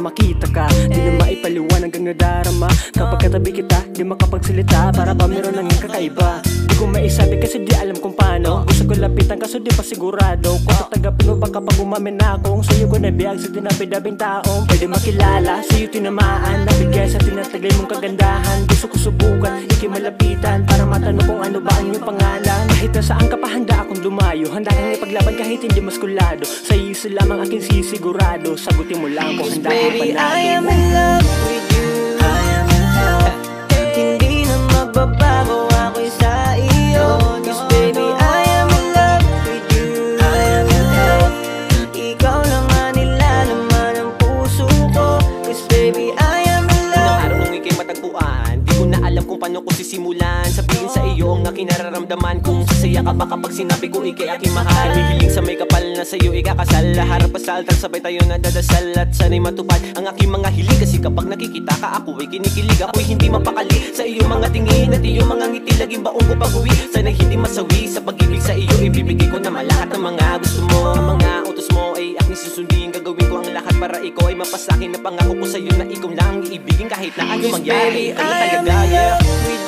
makita ka. Di na maipaliwan hanggang nadarama. Kapag katabi kita, di makapagsalita. Para ba meron nang kakaiba? Di ko maisabi kasi di alam kung paano. Gusto ko lapitan kaso di pa sigurado. Kung tatanggapin mo ba kapag umamin na akong sa'yo ko nabiyag sa dinabidabing taong pwede makilala, sa'yo tinamaan. Nabigay sa tinatagay mong kagandahan. Gusto ko subukan, ikimalapitan para matanong kung ano ba ang iyong pangalan. Kahit na saan ka pa handa akong dumayo. Handa kang ipaglaban kahit hindi maskulado. Sa iso lamang aking sisigurado. Sagutin mo lang kung handa kang baby, panalo. I am in love with you. I am in love. Hindi na magbabago ako'y sa iyo. Cause baby, I am in love with you. I am in love. Ikaw lang ang nilalaman ng puso ko. Cause baby, I am in love. Unang araw nung ika'y matagpuan, di ko na alam kung paano ko sisimulan. Sabihin sa iyo ang aking nararamdaman. Kung sasaya ka ba kapag sinabi ko ika'y aking mahal. Hihiling sa may kapal na sa'yo ikakasal. Harap pa sa altar sabay tayo nadadasal. At sana'y matupad ang aking mga hiling. Kasi kapag nakikita ka ako'y kinikilig. Ako'y hindi mapakali sa iyong mga tingin at iyong mga ngiti. Laging baong ko pag-uwi, sana'y hindi masawi. Sa pag-ibig sa iyo ibibigay ko naman lahat ng mga gusto mo. Ang mga utos mo ay aking susundin. Gagawin ko ang lahat para ikaw ay mapasakin. Na pangako ko sa'yo na ikaw lang ang iibigin kahit na ano mangyari. Baby, I am in love with